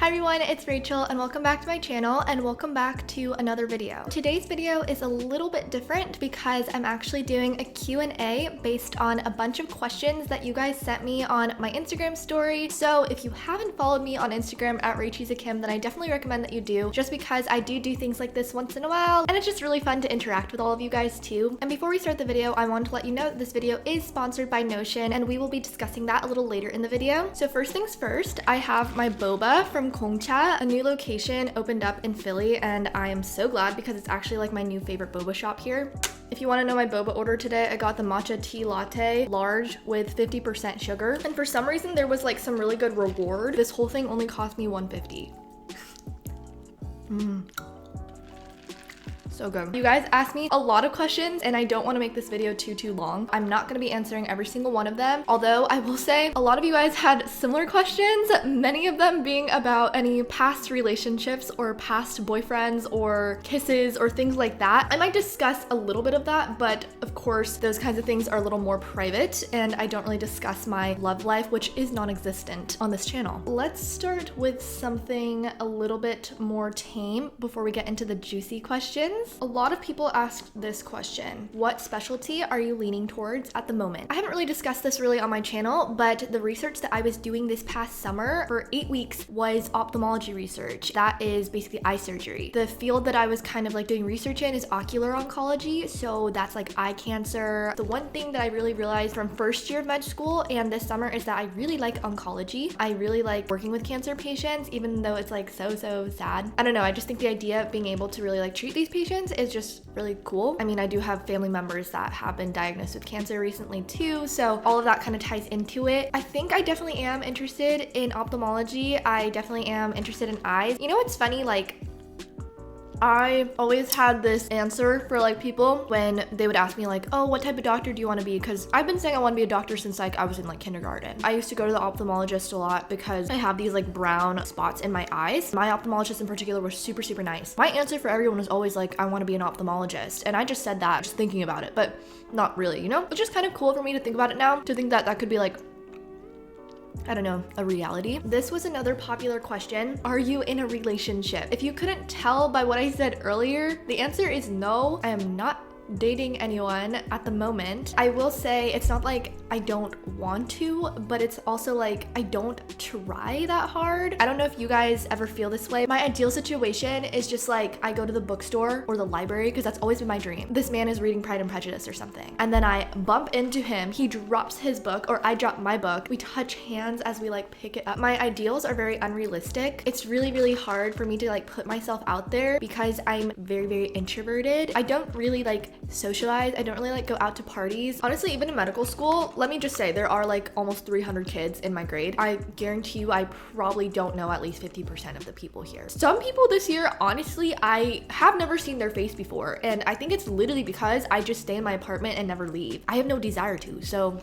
Hi everyone, it's Rachel and welcome back to my channel and welcome back to another video. Today's video is a little bit different because I'm actually doing a Q&A based on a bunch of questions that you guys sent me on my Instagram story. So if you haven't followed me on Instagram at rachieeatsfood, then I definitely recommend that you do, just because I do things like this once in a while and it's just really fun to interact with all of you guys too. And before we start the video, I wanted to let you know that this video is sponsored by Notion and we will be discussing that a little later in the video. So first things first, I have my boba from Gongcha. A new location opened up in Philly and I am so glad because it's actually like my new favorite boba shop here. If you want to know my boba order today, I got the matcha tea latte large with 50% sugar. And for some reason there was like some really good reward. This whole thing only cost me $150. So good. You guys asked me a lot of questions and I don't want to make this video too long. I'm not going to be answering every single one of them. Although I will say a lot of you guys had similar questions, many of them being about any past relationships or past boyfriends or kisses or things like that. I might discuss a little bit of that, but of course those kinds of things are a little more private and I don't really discuss my love life, which is non-existent on this channel. Let's start with something a little bit more tame before we get into the juicy questions. A lot of people asked this question: what specialty are you leaning towards at the moment? I haven't really discussed this really on my channel, but the research that I was doing this past summer for 8 weeks was ophthalmology research. That is basically eye surgery. The field that I was kind of like doing research in is ocular oncology, so that's like eye cancer. The one thing that I really realized from first year of med school and this summer is that I really like oncology. I really like working with cancer patients, even though it's like so sad. I don't know, I just think the idea of being able to really like treat these patients is just really cool. I mean, I do have family members that have been diagnosed with cancer recently too, so all of that kind of ties into it. I think I definitely am interested in ophthalmology. I definitely am interested in eyes. You know what's funny? Like, I always had this answer for like people when they would ask me like, oh, what type of doctor do you want to be? Because I've been saying I want to be a doctor since like I was in like kindergarten. I used to go to the ophthalmologist a lot because I have these like brown spots in my eyes. My ophthalmologist in particular was super nice. My answer for everyone was always like, I want to be an ophthalmologist. And I just said that just thinking about it, but not really, you know? It's just kind of cool for me to think about it now, to think that that could be like, I don't know, a reality. This was another popular question. Are you in a relationship? If you couldn't tell by what I said earlier, the answer is no. I am not dating anyone at the moment. I will say it's not like I don't want to, but it's also like I don't try that hard. I don't know if you guys ever feel this way. My ideal situation is just like I go to the bookstore or the library, because that's always been my dream. This man is reading Pride and Prejudice or something, and then I bump into him, he drops his book or I drop my book, we touch hands as we like pick it up. My ideals are very unrealistic. It's really hard for me to like put myself out there because I'm very introverted. I don't really like socialize. I don't really like go out to parties. Honestly, even in medical school, let me just say there are like almost 300 kids in my grade. I guarantee you I probably don't know at least 50% of the people here. Some people this year, honestly, I have never seen their face before, and I think it's literally because I just stay in my apartment and never leave. I have no desire to, so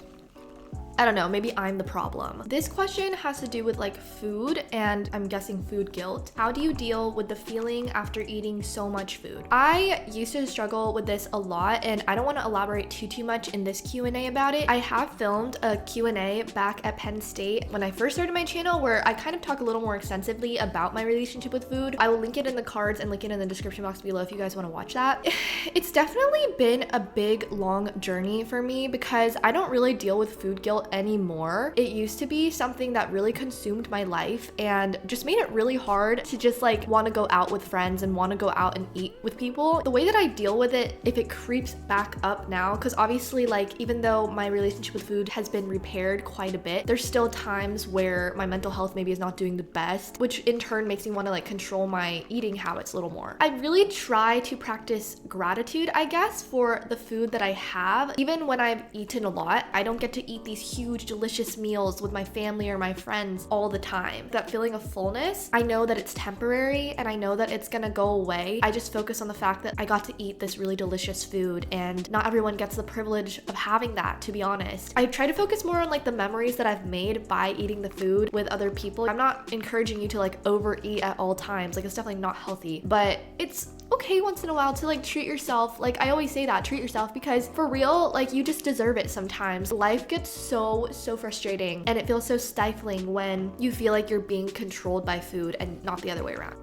I don't know, maybe I'm the problem. This question has to do with like food, and I'm guessing food guilt. How do you deal with the feeling after eating so much food? I used to struggle with this a lot, and I don't want to elaborate too much in this Q&A about it. I have filmed a Q&A back at Penn State when I first started my channel where I kind of talk a little more extensively about my relationship with food. I will link it in the cards and link it in the description box below if you guys want to watch that. It's definitely been a big, long journey for me because I don't really deal with food guilt anymore. It used to be something that really consumed my life and just made it really hard to just like want to go out with friends and want to go out and eat with people. The way that I deal with it, if it creeps back up now, because obviously like even though my relationship with food has been repaired quite a bit, there's still times where my mental health maybe is not doing the best, which in turn makes me want to like control my eating habits a little more. I really try to practice gratitude, I guess, for the food that I have. Even when I've eaten a lot, I don't get to eat these huge delicious meals with my family or my friends all the time. That feeling of fullness, I know that it's temporary and I know that it's gonna go away. I just focus on the fact that I got to eat this really delicious food, and not everyone gets the privilege of having that, to be honest. I try to focus more on like the memories that I've made by eating the food with other people. I'm not encouraging you to like overeat at all times. Like, it's definitely not healthy, but it's okay once in a while to like treat yourself. Like, I always say that, treat yourself, because for real, like, you just deserve it sometimes. Life gets so so frustrating, and it feels so stifling when you feel like you're being controlled by food and not the other way around.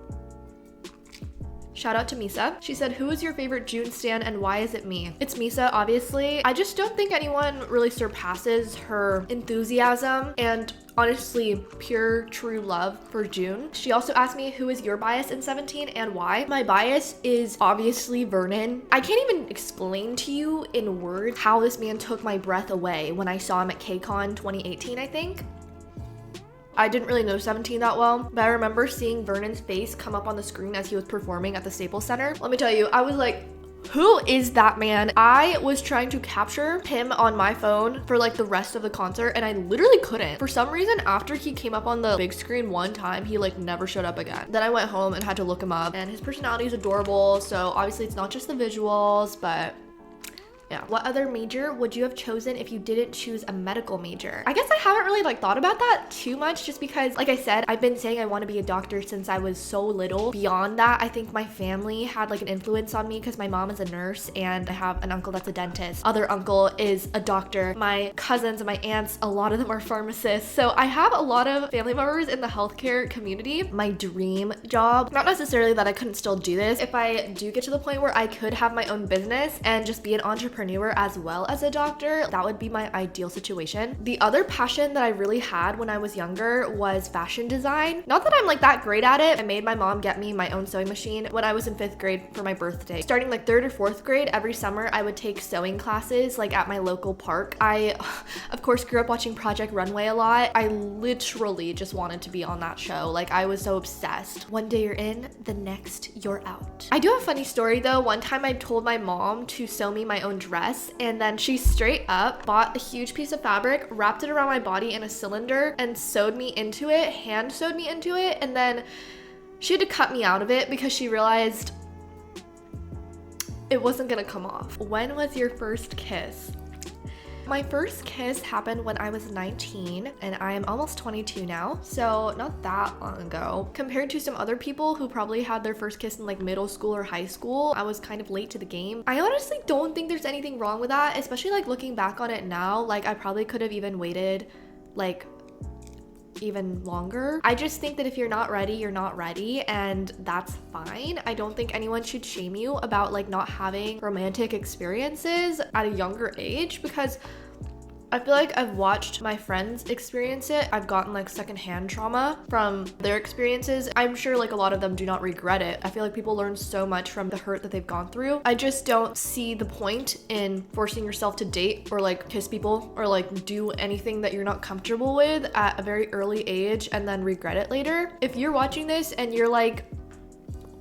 Shout out to Misa. She said, who is your favorite June stan and why is it me? It's Misa, obviously. I just don't think anyone really surpasses her enthusiasm and honestly pure true love for June. She also asked me, who is your bias in 17 and why? My bias is obviously Vernon. I can't even explain to you in words how this man took my breath away when I saw him at KCON 2018, I think. I didn't really know 17 that well, but I remember seeing Vernon's face come up on the screen as he was performing at the Staples Center. Let me tell you, I was like, who is that man? I was trying to capture him on my phone for like the rest of the concert and I literally couldn't. For some reason, after he came up on the big screen one time, he like never showed up again. Then I went home and had to look him up, and his personality is adorable. So obviously it's not just the visuals, but yeah. What other major would you have chosen if you didn't choose a medical major? I guess I haven't really like thought about that too much, just because like I said, I've been saying I want to be a doctor since I was so little. Beyond that, I think my family had like an influence on me because my mom is a nurse and I have an uncle that's a dentist. Other uncle is a doctor. My cousins and my aunts, a lot of them are pharmacists. So I have a lot of family members in the healthcare community. My dream job, not necessarily that I couldn't still do this. If I do get to the point where I could have my own business and just be an entrepreneur as well as a doctor, that would be my ideal situation. The other passion that I really had when I was younger was fashion design. Not that I'm like that great at it. I made my mom get me my own sewing machine when I was in 5th grade for my birthday. Starting like 3rd or 4th grade, every summer I would take sewing classes like at my local park. I of course grew up watching Project Runway a lot. I literally just wanted to be on that show. Like I was so obsessed. One day you're in, the next you're out. I do have a funny story though. One time I told my mom to sew me my own dress, and then she straight up bought a huge piece of fabric, wrapped it around my body in a cylinder, and sewed me into it, hand sewed me into it, and then she had to cut me out of it because she realized it wasn't gonna come off. When was your first kiss? My first kiss happened when I was 19 and I am almost 22 now, so not that long ago. Compared to some other people who probably had their first kiss in like middle school or high school, I was kind of late to the game. I honestly don't think there's anything wrong with that, especially like looking back on it now. Like I probably could have even waited like even longer. I just think that if you're not ready, you're not ready, and that's fine. I don't think anyone should shame you about like not having romantic experiences at a younger age, because I feel like I've watched my friends experience it. I've gotten like secondhand trauma from their experiences. I'm sure like a lot of them do not regret it. I feel like people learn so much from the hurt that they've gone through. I just don't see the point in forcing yourself to date or like kiss people or like do anything that you're not comfortable with at a very early age and then regret it later. If you're watching this and you're like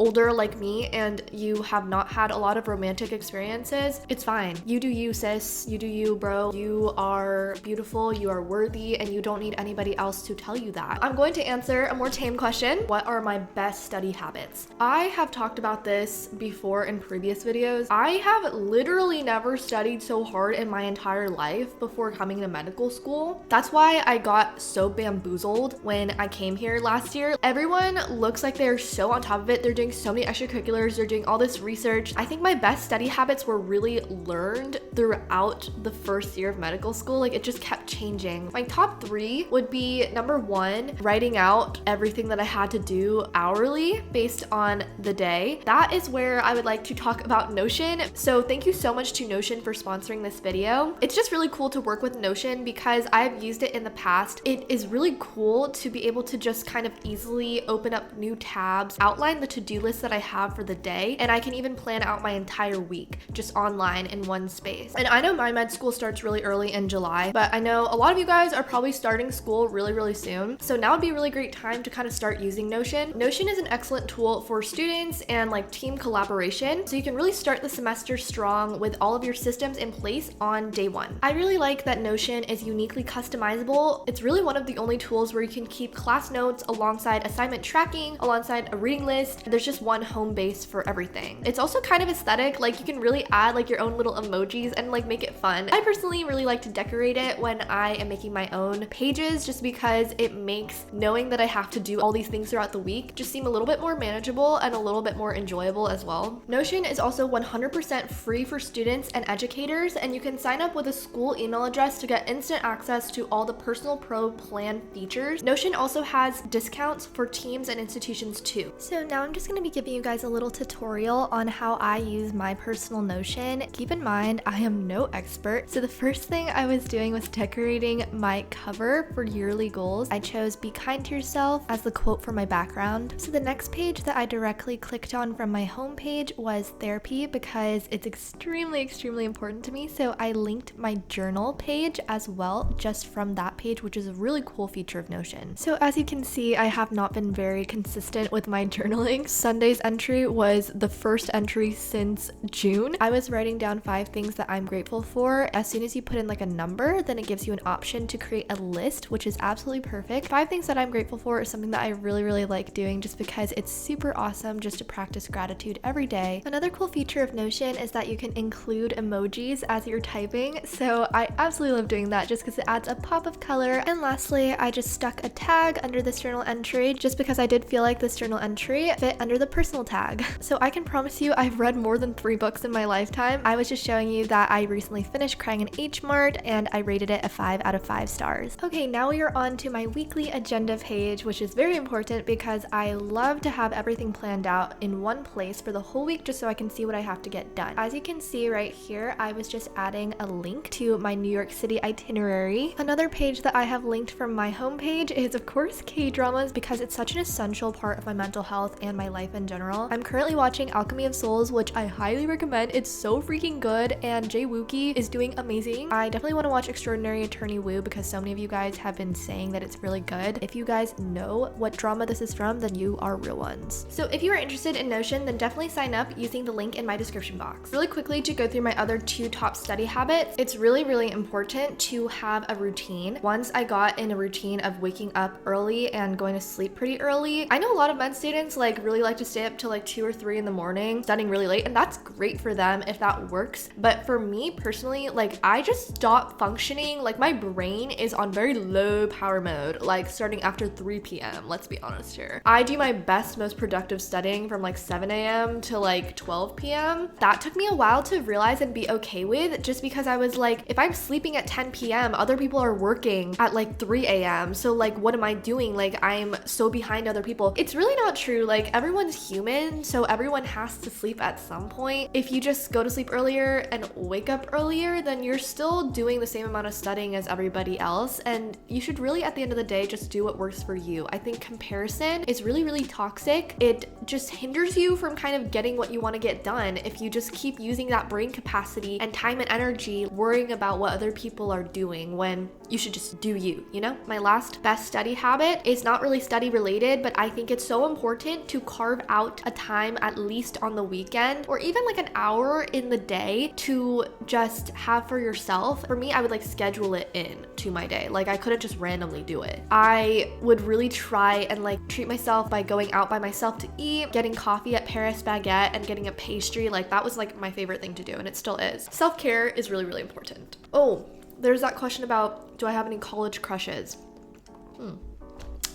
older like me and you have not had a lot of romantic experiences, it's fine. You do you, sis. You do you, bro. You are beautiful, you are worthy, and you don't need anybody else to tell you that. I'm going to answer a more tame question. What are my best study habits? I have talked about this before in previous videos. I have literally never studied so hard in my entire life before coming to medical school. That's why I got so bamboozled when I came here last year. Everyone looks like they're so on top of it. They're doing so many extracurriculars, they're doing all this research. I think my best study habits were really learned throughout the first year of medical school. Like it just kept changing. My top 3 would be number 1, writing out everything that I had to do hourly based on the day. That is where I would like to talk about Notion. So thank you so much to Notion for sponsoring this video. It's just really cool to work with Notion because I've used it in the past. It is really cool to be able to just kind of easily open up new tabs, outline the to-do list that I have for the day, and I can even plan out my entire week just online in one space. And I know my med school starts really early in July, but I know a lot of you guys are probably starting school really soon. So now would be a really great time to kind of start using Notion. Notion is an excellent tool for students and like team collaboration. So you can really start the semester strong with all of your systems in place on day 1. I really like that Notion is uniquely customizable. It's really one of the only tools where you can keep class notes alongside assignment tracking, alongside a reading list. There's just one home base for everything. It's also kind of aesthetic, like you can really add like your own little emojis and like make it fun. I personally really like to decorate it when I am making my own pages, just because it makes knowing that I have to do all these things throughout the week just seem a little bit more manageable and a little bit more enjoyable as well. Notion is also 100% free for students and educators, and you can sign up with a school email address to get instant access to all the personal pro plan features. Notion also has discounts for teams and institutions too. So now I'm just going to be giving you guys a little tutorial on how I use my personal Notion. Keep in mind, I am no expert. So the first thing I was doing was decorating my cover for yearly goals. I chose "Be kind to yourself" as the quote for my background. So the next page that I directly clicked on from my homepage was therapy, because it's extremely important to me. So I linked my journal page as well, just from that page, which is a really cool feature of Notion. So as you can see, I have not been very consistent with my journaling. Sunday's entry was the first entry since June. I was writing down 5 things that I'm grateful for. As soon as you put in like a number, then it gives you an option to create a list, which is absolutely perfect. 5 things that I'm grateful for is something that I really like doing, just because it's super awesome just to practice gratitude every day. Another cool feature of Notion is that you can include emojis as you're typing. So I absolutely love doing that just because it adds a pop of color. And lastly, I just stuck a tag under this journal entry just because I did feel like this journal entry fit under the personal tag. So I can promise you I've read more than 3 books in my lifetime. I was just showing you that I recently finished Crying in H Mart and I rated it a 5 out of 5 stars. Okay, now we are on to my weekly agenda page, which is very important because I love to have everything planned out in one place for the whole week just so I can see what I have to get done. As you can see right here, I was just adding a link to my New York City itinerary. Another page that I have linked from my homepage is of course K-dramas, because it's such an essential part of my mental health and my life in general. I'm currently watching Alchemy of Souls, which I highly recommend. It's so freaking good and Jae Wookie is doing amazing. I definitely want to watch Extraordinary Attorney Woo because so many of you guys have been saying that it's really good. If you guys know what drama this is from, then you are real ones. So if you are interested in Notion, then definitely sign up using the link in my description box. Really quickly to go through my other 2 top study habits, it's really important to have a routine. Once I got in a routine of waking up early and going to sleep pretty early. I know a lot of med students like really like to stay up till like 2 or 3 in the morning studying really late, and that's great for them if that works. But for me personally, like I just stopped functioning, like my brain is on very low power mode, like starting after 3 p.m. Let's be honest here. I do my best, most productive studying from like 7 a.m. to like 12 p.m. That took me a while to realize and be okay with, just because I was like, if I'm sleeping at 10 p.m., other people are working at like 3 a.m. So like, what am I doing? Like I'm so behind other people. It's really not true. Like everyone's human, so everyone has to sleep at some point. If you just go to sleep earlier and wake up earlier, then you're still doing the same amount of studying as everybody else, and you should really at the end of the day just do what works for you. I think comparison is really toxic. It just hinders you from kind of getting what you want to get done if you just keep using that brain capacity and time and energy worrying about what other people are doing when you should just do you, you know? My last best study habit is not really study related, but I think it's so important to carve out a time at least on the weekend or even like an hour in the day to just have for yourself. For me, I would like schedule it in to my day. Like I couldn't just randomly do it. I would really try and like treat myself by going out by myself to eat, getting coffee at Paris Baguette and getting a pastry. Like that was like my favorite thing to do, and it still is. Self-care is really important. Oh, there's that question about, do I have any college crushes?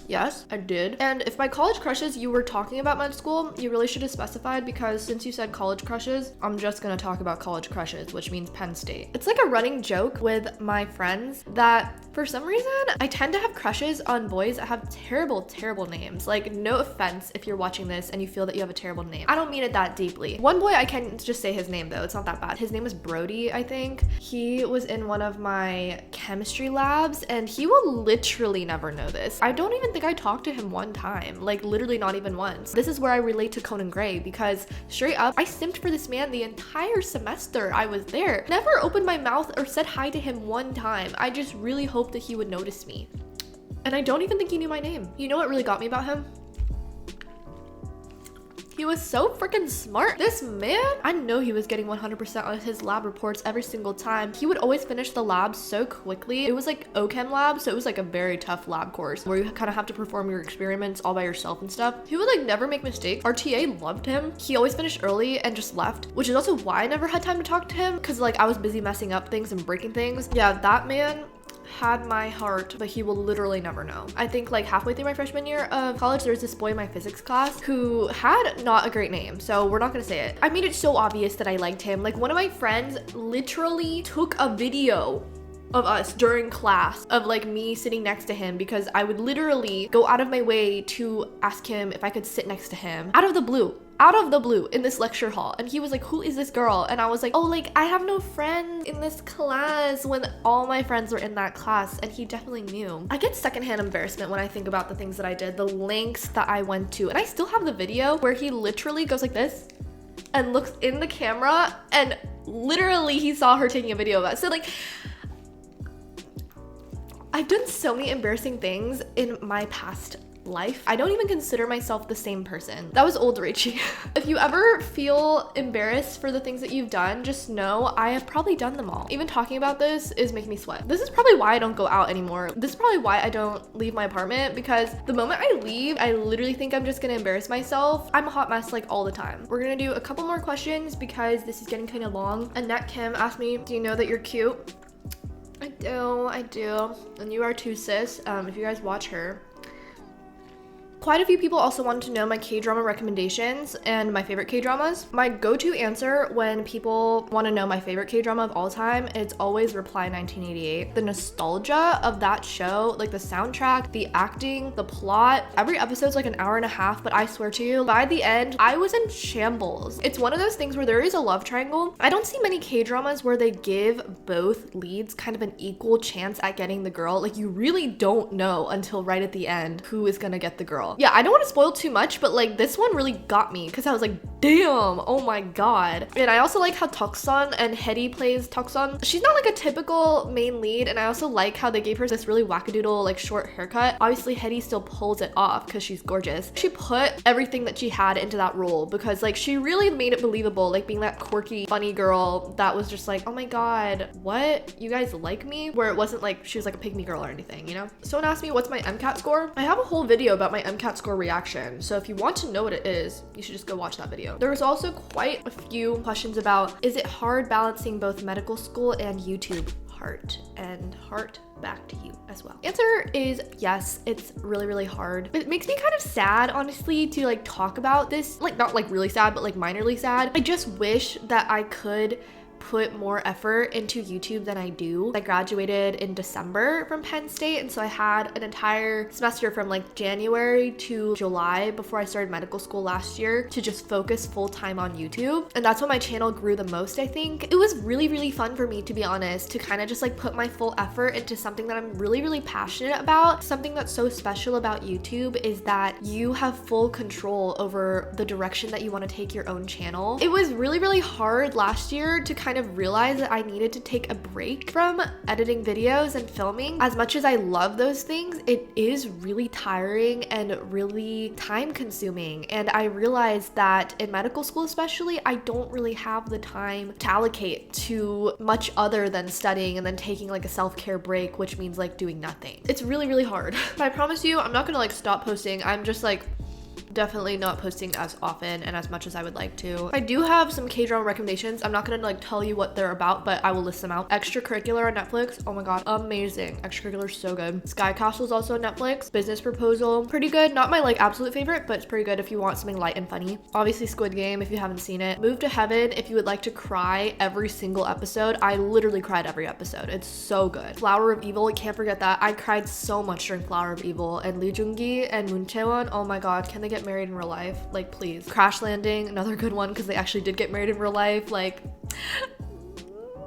Yes, I did. And if by college crushes you were talking about med school, you really should have specified, because since you said college crushes, I'm just gonna talk about college crushes, which means Penn State. It's like a running joke with my friends that for some reason, I tend to have crushes on boys that have terrible names. Like, no offense if you're watching this and you feel that you have a terrible name. I don't mean it that deeply. One boy, I can just say his name though, it's not that bad. His name was Brody, I think. He was in one of my chemistry labs, and he will literally never know this. I don't even think I talked to him one time, like literally not even once. This is where I relate to Conan Gray, because straight up, I simped for this man the entire semester I was there. Never opened my mouth or said hi to him one time. I just really hoped that he would notice me. And I don't even think he knew my name. You know what really got me about him? He was so freaking smart. This man, I know he was getting 100% on his lab reports every single time. He would always finish the labs so quickly. It was like OChem lab, so it was like a very tough lab course where you kind of have to perform your experiments all by yourself and stuff. He would like never make mistakes. Our TA loved him. He always finished early and just left, which is also why I never had time to talk to him, because like I was busy messing up things and breaking things. Yeah, that man had my heart, but he will literally never know. I think like halfway through my freshman year of college, there was this boy in my physics class who had not a great name, so we're not gonna say it. I made it so obvious that I liked him. Like one of my friends literally took a video of us during class of like me sitting next to him, because I would literally go out of my way to ask him if I could sit next to him out of the blue in this lecture hall. And he was like, who is this girl? And I was like, oh, like I have no friends in this class, when all my friends were in that class. And he definitely knew. I get secondhand embarrassment when I think about the things that I did, the lengths that I went to. And I still have the video where he literally goes like this and looks in the camera, and literally he saw her taking a video of us. So like, I've done so many embarrassing things in my past life. I don't even consider myself the same person. That was old Rachie. If you ever feel embarrassed for the things that you've done, just know I have probably done them all. Even talking about this is making me sweat. This is probably why I don't go out anymore. This is probably why I don't leave my apartment, because the moment I leave, I literally think I'm just gonna embarrass myself. I'm a hot mess like all the time. We're gonna do a couple more questions because this is getting kind of long. Annette Kim asked me, do you know that you're cute? I do. And you are too, sis. If you guys watch her. Quite a few people also wanted to know my K-drama recommendations and my favorite K-dramas. My go-to answer when people want to know my favorite K-drama of all time, it's always Reply 1988. The nostalgia of that show, like the soundtrack, the acting, the plot, every episode's like an hour and a half, but I swear to you, by the end, I was in shambles. It's one of those things where there is a love triangle. I don't see many K-dramas where they give both leads kind of an equal chance at getting the girl. Like you really don't know until right at the end who is gonna get the girl. Yeah, I don't want to spoil too much, but like this one really got me because I was like, damn, oh my god. And I also like how Toksun and Hedy plays Toksun. She's not like a typical main lead, and I also like how they gave her this really wackadoodle like short haircut. Obviously Hedy still pulls it off because she's gorgeous. She put everything that she had into that role because like she really made it believable, like being that quirky funny girl that was just like, oh my god, what, you guys like me? Where it wasn't like she was like a pick me girl or anything, you know? Someone asked me what's my MCAT score. I have a whole video about my MCAT score reaction, so if you want to know what it is, you should just go watch that video. There was also quite a few questions about, is it hard balancing both medical school and YouTube? Heart back to you as well. Answer is yes, it's really hard. It makes me kind of sad, honestly, to like talk about this, like not like really sad, but like minorly sad. I just wish that I could put more effort into YouTube than I do. I graduated in December from Penn State, and so I had an entire semester from like January to July before I started medical school last year to just focus full time on YouTube. And that's when my channel grew the most, I think. It was really fun for me, to be honest, to kind of just like put my full effort into something that I'm really passionate about. Something that's so special about YouTube is that you have full control over the direction that you want to take your own channel. It was really hard last year to kind of realize that I needed to take a break from editing videos and filming. As much as I love those things, it is really tiring and really time consuming. And I realized that in medical school especially, I don't really have the time to allocate to much other than studying and then taking like a self-care break, which means like doing nothing. It's really hard. But I promise you, I'm not gonna like stop posting. I'm just like definitely not posting as often and as much as I would like to. I do have some K-drama recommendations. I'm not gonna like tell you what they're about, but I will list them out. Extracurricular on Netflix. Oh my god, amazing. Extracurricular is so good. Sky Castle is also on Netflix. Business Proposal, pretty good. Not my like absolute favorite, but it's pretty good if you want something light and funny. Obviously Squid Game if you haven't seen it. Move to Heaven if you would like to cry every single episode. I literally cried every episode. It's so good. Flower of Evil, you can't forget that. I cried so much during Flower of Evil. And Lee Joon-gi and Moon Chae-won, oh my god, can they get married in real life? Like please. Crash Landing, another good one because they actually did get married in real life. Like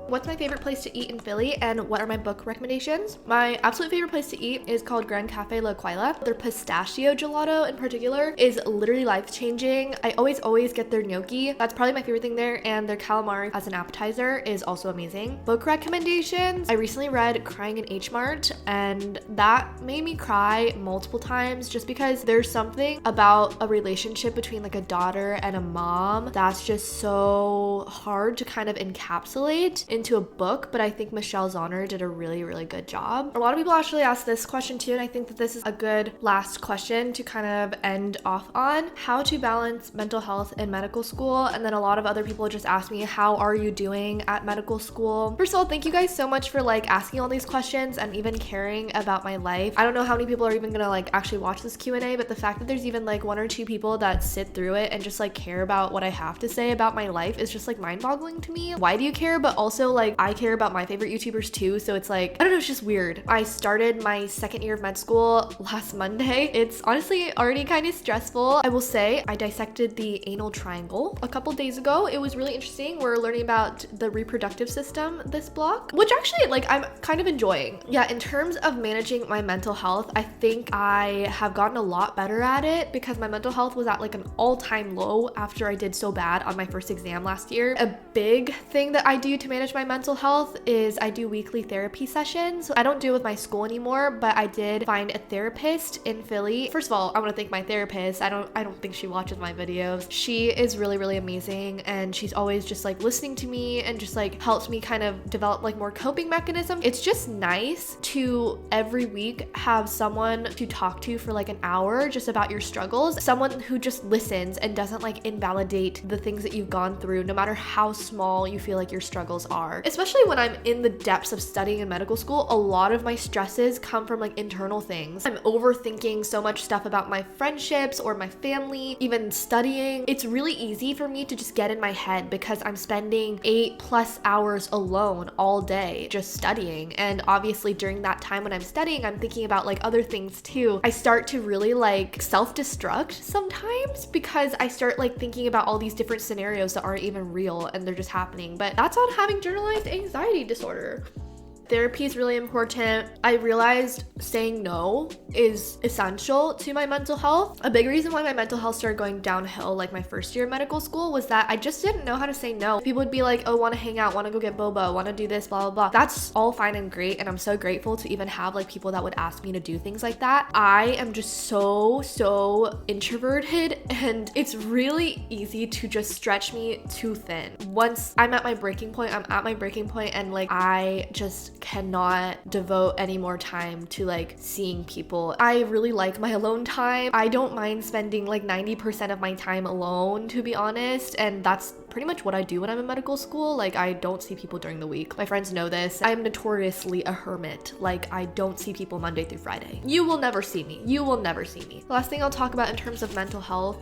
What's my favorite place to eat in Philly and what are my book recommendations? My absolute favorite place to eat is called Grand Cafe La Quaila. Their pistachio gelato in particular is literally life-changing. I always get their gnocchi. That's probably my favorite thing there, and their calamari as an appetizer is also amazing. Book recommendations. I recently read Crying in H Mart, and that made me cry multiple times just because there's something about a relationship between like a daughter and a mom that's just so hard to kind of encapsulate into a book, but I think Michelle Zauner did a really good job. A lot of people actually ask this question too, and I think that this is a good last question to kind of end off on: how to balance mental health in medical school. And then a lot of other people just ask me, how are you doing at medical school? First of all, thank you guys so much for like asking all these questions and even caring about my life. I don't know how many people are even gonna like actually watch this Q&A, but the fact that there's even like 1 or 2 people that sit through it and just like care about what I have to say about my life is just like mind-boggling to me. Why do you care? But also like I care about my favorite YouTubers too, so it's like, I don't know, it's just weird. I started my 2nd year of med school last Monday. It's honestly already kind of stressful. I will say I dissected the anal triangle a couple days ago. It was really interesting. We're learning about the reproductive system this block, which actually like I'm kind of enjoying. Yeah, in terms of managing my mental health, I think I have gotten a lot better at it because my mental health was at like an all-time low after I did so bad on my first exam last year. A big thing that I do to manage my mental health is I do weekly therapy sessions. I don't do it with my school anymore, but I did find a therapist in Philly. First of all, I want to thank my therapist. I don't think she watches my videos. She is really amazing, and she's always just like listening to me and just like helps me kind of develop like more coping mechanisms. It's just nice to every week have someone to talk to for like an hour just about your struggles. Someone who just listens and doesn't like invalidate the things that you've gone through, no matter how small you feel like your struggles are. Especially when I'm in the depths of studying in medical school, a lot of my stresses come from like internal things. I'm overthinking so much stuff about my friendships or my family, even studying. It's really easy for me to just get in my head because I'm spending 8+ hours alone all day just studying. And obviously during that time when I'm studying, I'm thinking about like other things too. I start to really like self-destruct sometimes because I start like thinking about all these different scenarios that aren't even real and they're just happening. But that's on having generalized anxiety disorder. Therapy is really important. I realized saying no is essential to my mental health. A big reason why my mental health started going downhill like my first year of medical school was that I just didn't know how to say no. People would be like, oh, want to hang out, want to go get boba, want to do this, blah, blah, blah. That's all fine and great, and I'm so grateful to even have like people that would ask me to do things like that. I am just so introverted, and it's really easy to just stretch me too thin. Once I'm at my breaking point, and like I just cannot devote any more time to like seeing people. I really like my alone time. I don't mind spending like 90% of my time alone, to be honest, and that's pretty much what I do when I'm in medical school. Like I don't see people during the week. My friends know this. I am notoriously a hermit. Like I don't see people Monday through Friday. You will never see me. The last thing I'll talk about in terms of mental health.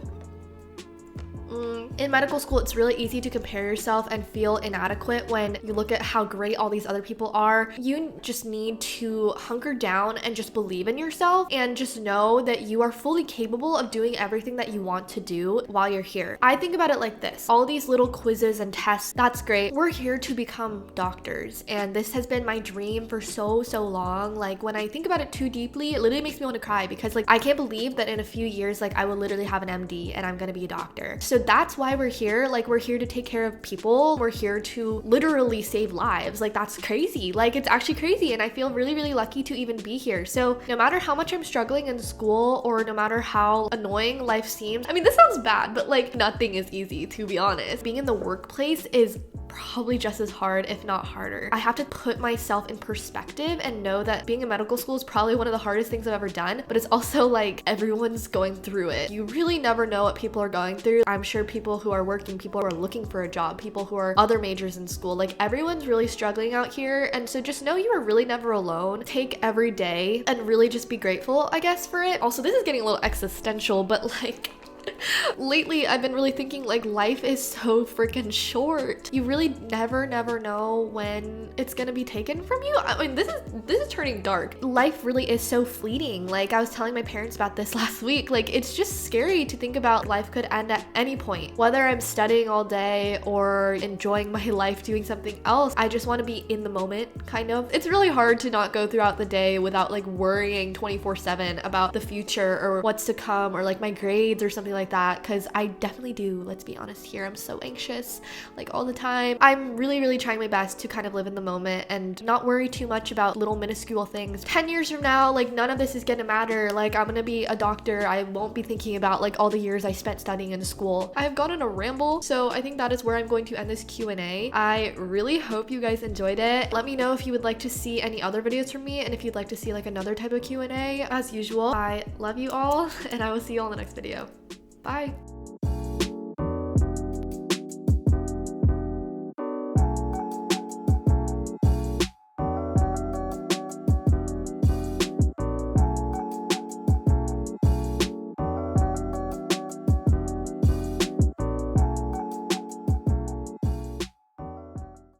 In medical school, it's really easy to compare yourself and feel inadequate when you look at how great all these other people are. You just need to hunker down and just believe in yourself and just know that you are fully capable of doing everything that you want to do while you're here. I think about it like this. All these little quizzes and tests, that's great. We're here to become doctors, and this has been my dream for so long. Like when I think about it too deeply, it literally makes me want to cry because like I can't believe that in a few years like I will literally have an MD and I'm gonna be a doctor. So that's why we're here. Like we're here to take care of people. We're here to literally save lives. Like that's crazy. Like it's actually crazy, and I feel really lucky to even be here. So no matter how much I'm struggling in school or no matter how annoying life seems, I mean this sounds bad, but like nothing is easy, to be honest. Being in the workplace is probably just as hard, if not harder. I have to put myself in perspective and know that being in medical school is probably one of the hardest things I've ever done, but it's also like everyone's going through it. You really never know what people are going through. I'm sure people who are working, people who are looking for a job, people who are other majors in school, like everyone's really struggling out here. And so just know you are really never alone. Take every day and really just be grateful, I guess, for it. Also, this is getting a little existential, but like Lately, I've been really thinking like life is so freaking short. You really never know when it's gonna be taken from you. I mean, this is turning dark. Life really is so fleeting. Like I was telling my parents about this last week. Like it's just scary to think about life could end at any point. Whether I'm studying all day or enjoying my life doing something else, I just want to be in the moment, kind of. It's really hard to not go throughout the day without like worrying 24/7 about the future or what's to come or like my grades or something like that, because I definitely do. Let's be honest here, I'm so anxious like all the time. I'm really trying my best to kind of live in the moment and not worry too much about little minuscule things. 10 years from now, like none of this is gonna matter. Like I'm gonna be a doctor. I won't be thinking about like all the years I spent studying in school. I have gone on a ramble, so I think that is where I'm going to end this Q&A. I really hope you guys enjoyed it. Let me know if you would like to see any other videos from me and if you'd like to see like another type of Q&A. As usual, I love you all and I will see you all in the next video. Bye.